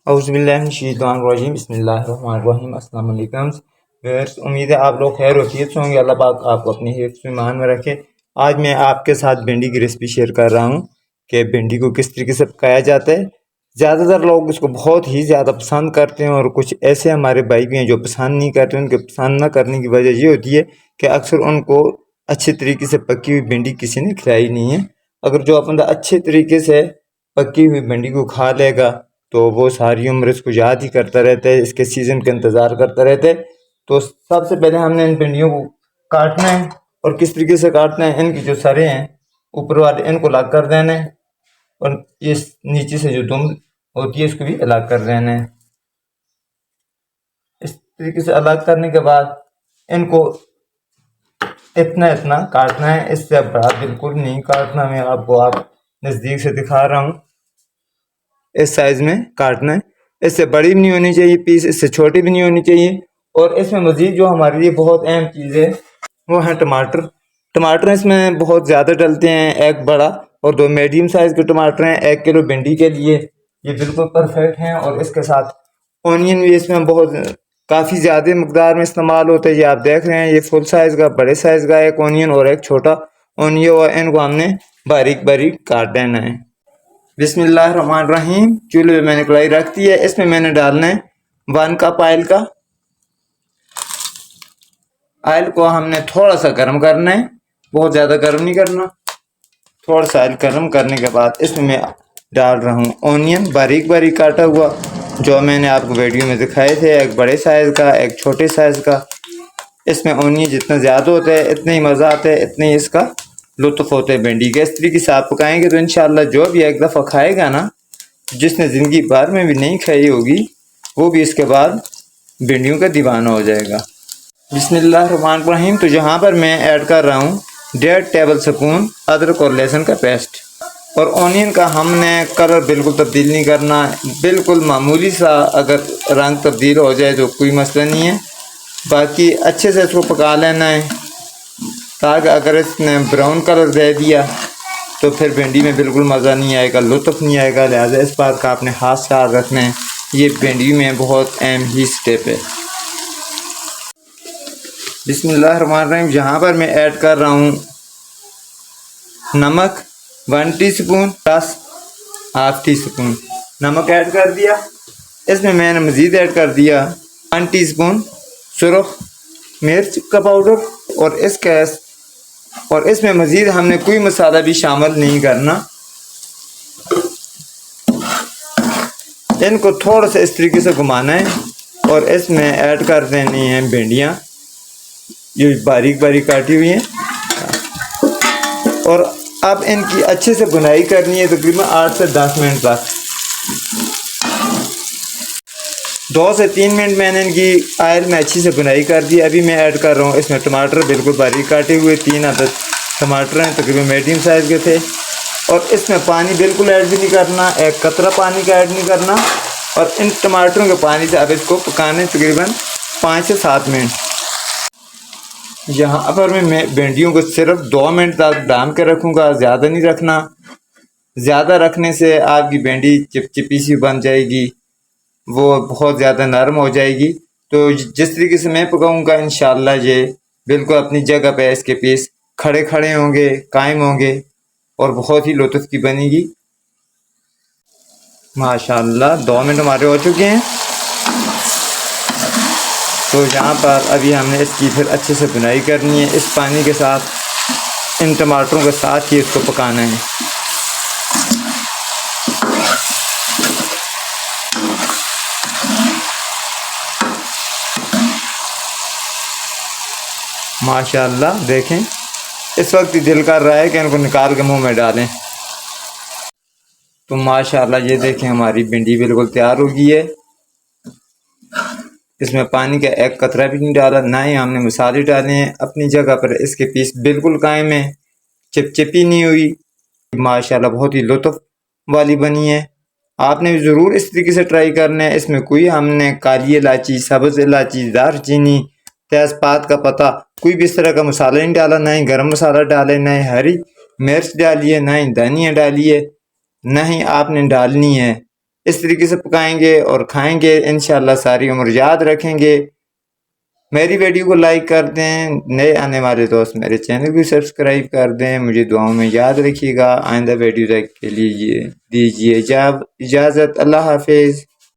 औज़ुबिल्लाहिमिनश्शैतानिर्रजीम बिस्मिल्लाहिर्रहमानिर्रहीम अस्सलाम वालेकुम व्यूअर्स। उम्मीद है आप लोग खैर वफियत से होंगे। अल्लाह पाक आपको अपनी हिफ्ज़ में ईमान में रखे। आज मैं आपके साथ भिंडी की रेसिपी शेयर कर रहा हूँ कि भिंडी को किस तरीके से पकाया जाता है। ज़्यादातर लोग इसको बहुत ही ज़्यादा पसंद करते हैं और कुछ ऐसे हमारे भाई भी हैं जो पसंद नहीं करते। उनके पसंद न करने की वजह ये होती है कि अक्सर उनको अच्छे तरीके से पकी हुई भिंडी किसी ने खिलाई नहीं है। अगर जो बंदा अच्छे तरीके से पकी हुई भिंडी को खा लेगा तो वो सारी उम्र इसको याद ही करता रहता है, इसके सीज़न का इंतज़ार करता रहता है। तो सबसे पहले हमने इन भिंडियों को काटना है और किस तरीके से काटना है, इनकी जो सरें हैं ऊपर वाले इनको अलग कर देना है और इस नीचे से जो दुम होती है इसको भी अलग कर देना है। इस तरीके से अलग करने के बाद इनको इतना इतना काटना है, इससे बड़ा बिल्कुल नहीं काटना। मैं आपको आप नज़दीक से दिखा रहा हूँ, इस साइज़ में काटना है। इससे बड़ी भी नहीं होनी चाहिए पीस, इससे छोटी भी नहीं होनी चाहिए। और इसमें मज़ीद जो हमारे लिए बहुत अहम चीज़ है वो है टमाटर। टमाटर इसमें बहुत ज़्यादा डलते हैं, एक बड़ा और दो मीडियम साइज़ के टमाटर हैं 1 किलो भिंडी के लिए, ये बिल्कुल परफेक्ट हैं। और इसके साथ ऑनियन भी इसमें बहुत काफ़ी ज़्यादा मकदार में इस्तेमाल होता है। ये आप देख रहे हैं, ये फुल साइज़ का बड़े साइज़ का एक ऑनियन और एक छोटा ऑनियन, और इनको हमने बारीक बारीक काट लेना है। बिस्मिल्लाहिर्रहमानिर्रहीम। चूल्हे पे मैंने कढ़ाई रख दी है, इसमें मैंने डालना है 1 कप ऑयल का। ऑयल को हमने थोड़ा सा गर्म करना है, बहुत ज़्यादा गर्म नहीं करना। थोड़ा सा ऑयल गर्म करने के बाद इसमें मैं डाल रहा हूँ ऑनियन बारीक बारीक काटा हुआ, जो मैंने आपको वीडियो में दिखाए थे, एक बड़े साइज़ का एक छोटे साइज़ का। इसमें ऑनियन जितना ज़्यादा होता है इतना ही मज़ा आता है, इतना ही इसका लुत्फ़ होता है भिंडी के। इस तरीके से आप पकाएंगे तो इंशाल्लाह जो भी एक दफ़ा खाएगा ना, जिसने ज़िंदगी भर में भी नहीं खाई होगी, वो भी इसके बाद भिंडियों का दीवाना हो जाएगा। बिस्मिल्लाहिर्रहमानिर्रहीम। तो यहाँ पर मैं ऐड कर रहा हूँ 1.5 टेबल स्पून अदरक और लहसुन का पेस्ट। और ऑनियन का हमने कलर बिल्कुल तब्दील नहीं करना, बिल्कुल मामूली सा अगर रंग तब्दील हो जाए तो कोई मसला नहीं है। बाकी अच्छे से इसको पका लेना है, ताकि अगर इसने ब्राउन कलर दे दिया तो फिर भिंडी में बिल्कुल मज़ा नहीं आएगा, लुत्फ़ नहीं आएगा। लिहाजा इस बात का आपने ख़ास ख्याल रखना है, ये भिंडी में बहुत अहम ही स्टेप है। बिस्मिल्लाहिर्रहमानिर्रहीम। यहाँ पर मैं ऐड कर रहा हूँ नमक 1 टीस्पून प्लस ½ टीस्पून नमक ऐड कर दिया। इसमें मैंने मज़ीद ऐड कर दिया 1 टीस्पून सुरख मिर्च का पाउडर। और इसमें मज़ीद हमने कोई मसाला भी शामिल नहीं करना। इनको थोड़ा सा इस तरीके से घुमाना है और इसमें ऐड कर देनी है भिंडियाँ, ये बारीक बारीक काटी हुई हैं। और अब इनकी अच्छे से भुनाई करनी है, तकरीबन 8 से 10 मिनट तक। 2 से 3 मिनट मैंने इनकी ऑयल में अच्छी से भुनाई कर दी। अभी मैं ऐड कर रहा हूँ इसमें टमाटर बिल्कुल बारीक काटे हुए, 3 अदद टमाटर हैं, तकरीबन मीडियम साइज़ के थे। और इसमें पानी बिल्कुल ऐड भी नहीं करना, एक कतरा पानी का ऐड नहीं करना। और इन टमाटरों के पानी से अब इसको पकाने तकरीबन 5 से 7 मिनट। यहाँ पर मैं भिंडियों को सिर्फ 2 मिनट तक दम के रखूँगा, ज़्यादा नहीं रखना। ज़्यादा रखने से आपकी भिंडी चिपचिपी सी बन जाएगी, वो बहुत ज़्यादा नरम हो जाएगी। तो जिस तरीके से मैं पकाऊंगा इंशाल्लाह ये बिल्कुल अपनी जगह पे इसके पीस खड़े खड़े होंगे, कायम होंगे और बहुत ही लुत्फ़ की बनेगी। माशाल्लाह 2 मिनट हमारे हो चुके हैं। तो यहाँ पर अभी हमने इसकी फिर अच्छे से बुनाई करनी है, इस पानी के साथ, इन टमाटरों के साथ ही इसको पकाना है। माशाल्लाह देखें, इस वक्त दिल कर रहा है कि इनको निकाल के मुंह में डालें। तो माशाल्लाह ये देखें, हमारी भिंडी बिल्कुल तैयार हो गई है। इसमें पानी का एक कतरा भी नहीं डाला, ना ही हमने मसाले डाले हैं। अपनी जगह पर इसके पीस बिल्कुल कायम है, चिपचिपी नहीं हुई। माशाल्लाह बहुत ही लुत्फ़ वाली बनी है। आपने भी ज़रूर इस तरीके से ट्राई करना है। इसमें कोई हमने काली इलायची, सब्ज़ इलायची, दारचीनी, तेज़पात का पत्ता, कोई भी इस तरह का मसाला नहीं डाला, ना ही गरम मसाला डाले, ना ही हरी मिर्च डालिए, ना ही धनिया डालिए, ना ही आपने डालनी है इस तरीके से पकाएंगे और खाएंगे, इंशाल्लाह सारी उम्र याद रखेंगे। मेरी वीडियो को लाइक कर दें, नए आने वाले दोस्त मेरे चैनल को सब्सक्राइब कर दें। मुझे दुआओं में याद रखिएगा। आइंदा वीडियो तक के लिए दीजिए इजाज़त। अल्लाह हाफिज़।